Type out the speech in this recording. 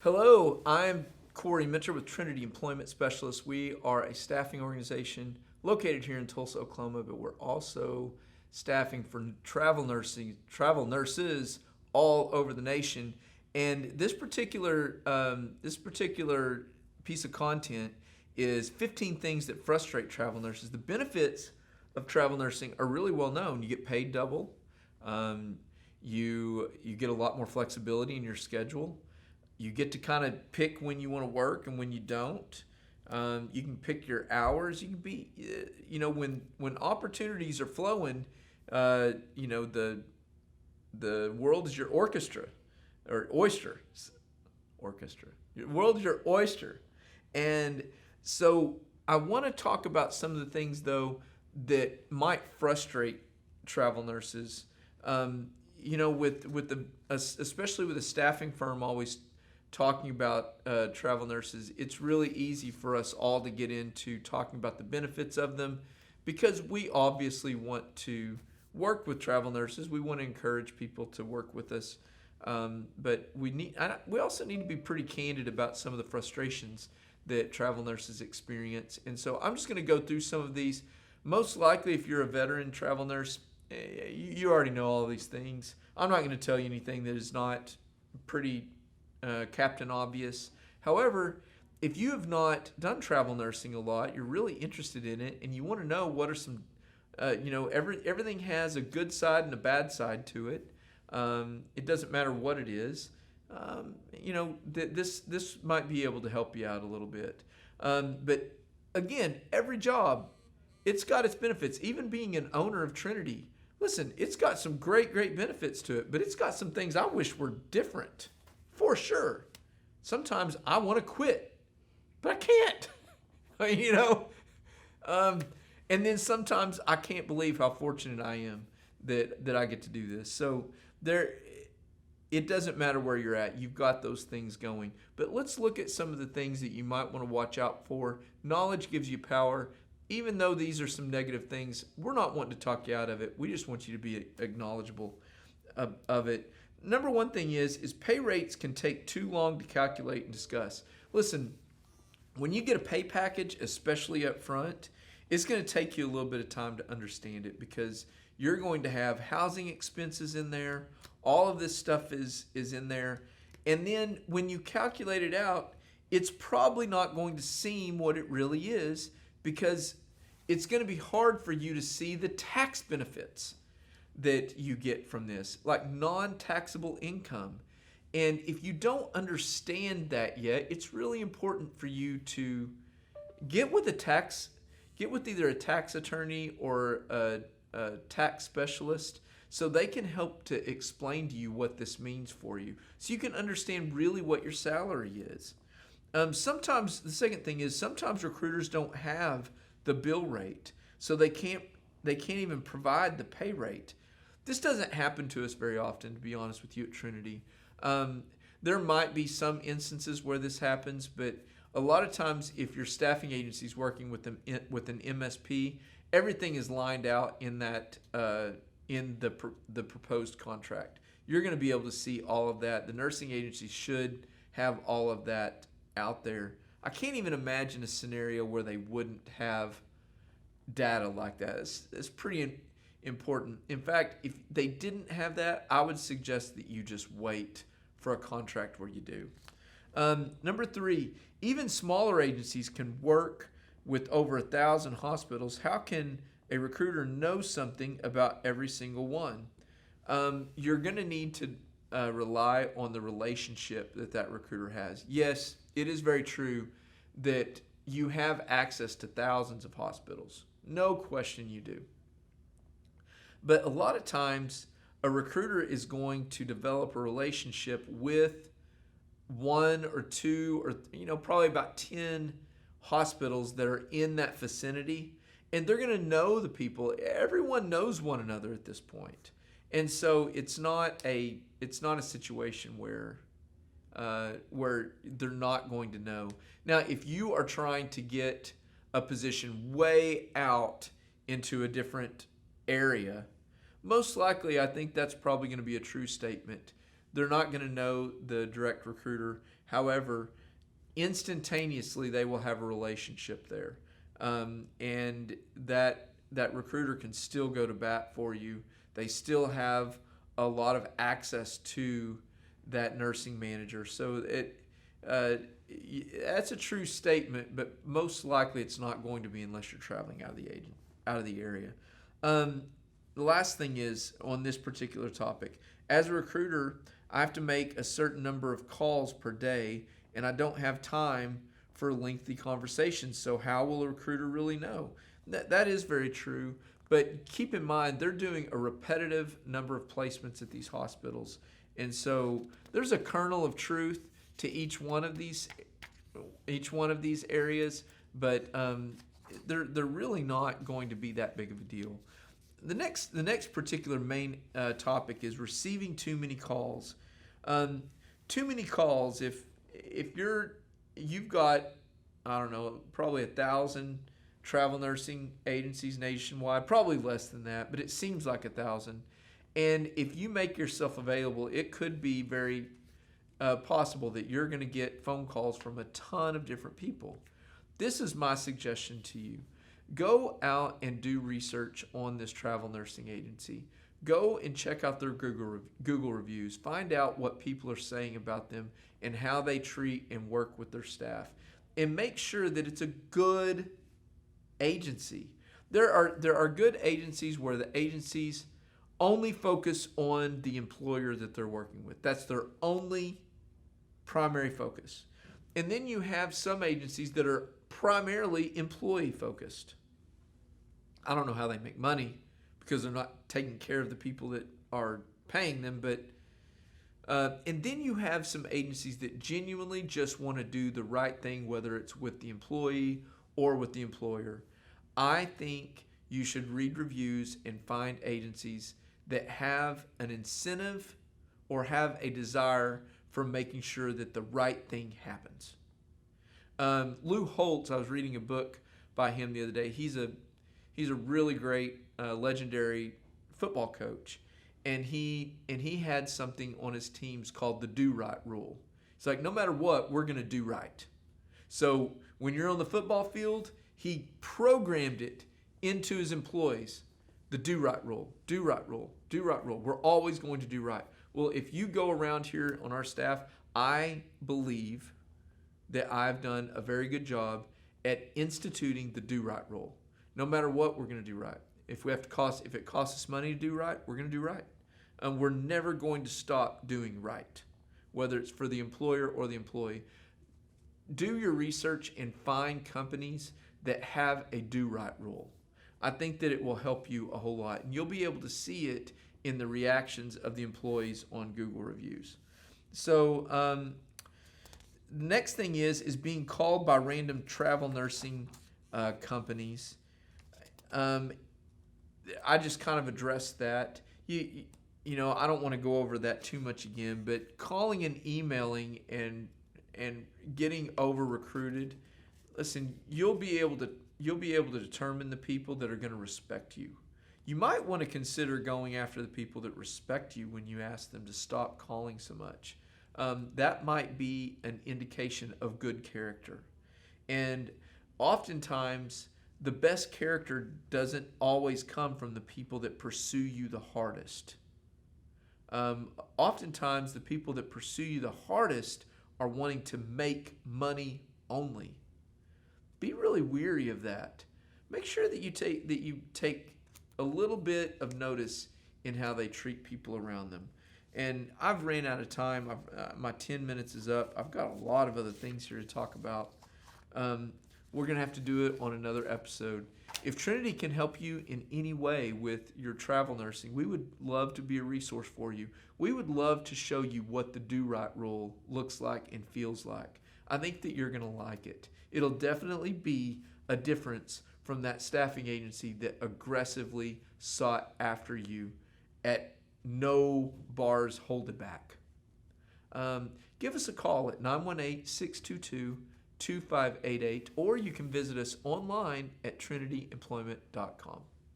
Hello, I'm Corey Minter with Trinity Employment Specialists. We are a staffing organization located here in Tulsa, Oklahoma, but we're also staffing for travel nurses all over the nation. And this particular piece of content is 15 things that frustrate travel nurses. The benefits of travel nursing are really well known. You get paid double. Um, you get a lot more flexibility in your schedule. You get to kind of pick when you want to work and when you don't. You can pick your hours. You can be, when opportunities are flowing, the world is your orchestra or oyster. Orchestra. Your world is your oyster. And so I want to talk about some of the things, though, that might frustrate travel nurses. With the especially with a staffing firm always talking about travel nurses, it's really easy for us all to get into talking about the benefits of them because we obviously want to work with travel nurses. We want to encourage people to work with us, but we also need to be pretty candid about some of the frustrations that travel nurses experience. And so I'm just going to go through some of these. Most likely, if you're a veteran travel nurse, you already know all these things. I'm not going to tell you anything that is not pretty Captain Obvious. However, if you have not done travel nursing a lot, you're really interested in it, and you want to know what are some, everything has a good side and a bad side to it. It doesn't matter what it is. This might be able to help you out a little bit. But again, every job, it's got its benefits. Even being an owner of Trinity, listen, it's got some great, great benefits to it, but it's got some things I wish were different. For sure. Sometimes I want to quit, but I can't. you know? And then sometimes I can't believe how fortunate I am that I get to do this. So it doesn't matter where you're at. You've got those things going. But let's look at some of the things that you might want to watch out for. Knowledge gives you power. Even though these are some negative things, we're not wanting to talk you out of it. We just want you to be acknowledgeable of it. Number one thing is pay rates can take too long to calculate and discuss. Listen, when you get a pay package, especially up front, it's going to take you a little bit of time to understand it because you're going to have housing expenses in there. All of this stuff is in there. And then when you calculate it out, it's probably not going to seem what it really is because it's going to be hard for you to see the tax benefits that you get from this, like non-taxable income. And if you don't understand that yet, it's really important for you to get with either a tax attorney or a tax specialist so they can help to explain to you what this means for you so you can understand really what your salary is. Sometimes the second thing is sometimes recruiters don't have the bill rate, so they can't even provide the pay rate. This doesn't happen to us very often, to be honest with you, at Trinity. There might be some instances where this happens, but a lot of times if your staffing agency is working with an MSP, everything is lined out in that in the proposed contract. You're going to be able to see all of that. The nursing agency should have all of that out there. I can't even imagine a scenario where they wouldn't have data like that. It's pretty important. In fact, if they didn't have that, I would suggest that you just wait for a contract where you do. Number three, even smaller agencies can work with over 1,000 hospitals. How can a recruiter know something about every single one? You're going to need to rely on the relationship that recruiter has. Yes, it is very true that you have access to thousands of hospitals. No question you do. But a lot of times, a recruiter is going to develop a relationship with one or two or probably about 10 hospitals that are in that vicinity, and they're going to know the people. Everyone knows one another at this point, and so it's not a situation where they're not going to know. Now, if you are trying to get a position way out into a different area, most likely I think that's probably going to be a true statement. They're not going to know the direct recruiter. However, instantaneously they will have a relationship there, and that recruiter can still go to bat for you. They still have a lot of access to that nursing manager. So that's a true statement, but most likely it's not going to be unless you're traveling out of the area. The last thing is on this particular topic. As a recruiter, I have to make a certain number of calls per day, and I don't have time for lengthy conversations. So how will a recruiter really know? That is very true. But keep in mind, they're doing a repetitive number of placements at these hospitals. And so there's a kernel of truth to each one of these areas, but they're really not going to be that big of a deal. The next particular main topic is receiving too many calls. Too many calls. If you've got, I don't know, probably 1,000 travel nursing agencies nationwide, probably less than that, but it seems like 1,000. And if you make yourself available, it could be very possible that you're going to get phone calls from a ton of different people. This is my suggestion to you. Go out and do research on this travel nursing agency. Go and check out their Google reviews. Find out what people are saying about them and how they treat and work with their staff. And make sure that it's a good agency. There are good agencies where the agencies only focus on the employer that they're working with. That's their only primary focus. And then you have some agencies that are primarily employee focused. I don't know how they make money because they're not taking care of the people that are paying them, but and then you have some agencies that genuinely just want to do the right thing, whether it's with the employee or with the employer. I think you should read reviews and find agencies that have an incentive or have a desire for making sure that the right thing happens. Lou Holtz, I was reading a book by him the other day. He's a really great, legendary football coach, and he had something on his teams called the do right rule. It's like, no matter what, we're going to do right. So when you're on the football field, he programmed it into his employees. The do right rule, do right rule, do right rule. We're always going to do right. Well, if you go around here on our staff, I believe that I've done a very good job at instituting the do right rule. No matter what, we're going to do right. If it costs us money to do right, we're going to do right. We're never going to stop doing right, whether it's for the employer or the employee. Do your research and find companies that have a do right rule. I think that it will help you a whole lot, and you'll be able to see it in the reactions of the employees on Google reviews. So the next thing is being called by random travel nursing companies. I just kind of addressed that. You know, I don't want to go over that too much again, but calling and emailing and getting over recruited. Listen, you'll be able to determine the people that are going to respect you. You might want to consider going after the people that respect you when you ask them to stop calling so much. That might be an indication of good character. And oftentimes, the best character doesn't always come from the people that pursue you the hardest. Oftentimes, the people that pursue you the hardest are wanting to make money only. Be really weary of that. Make sure that you take a little bit of notice in how they treat people around them. And I've ran out of time. My 10 minutes is up. I've got a lot of other things here to talk about. We're going to have to do it on another episode. If Trinity can help you in any way with your travel nursing, we would love to be a resource for you. We would love to show you what the do right rule looks like and feels like. I think that you're going to like it. It'll definitely be a difference from that staffing agency that aggressively sought after you at no bars holding back. Give us a call at 918-622-2588, or you can visit us online at trinityemployment.com.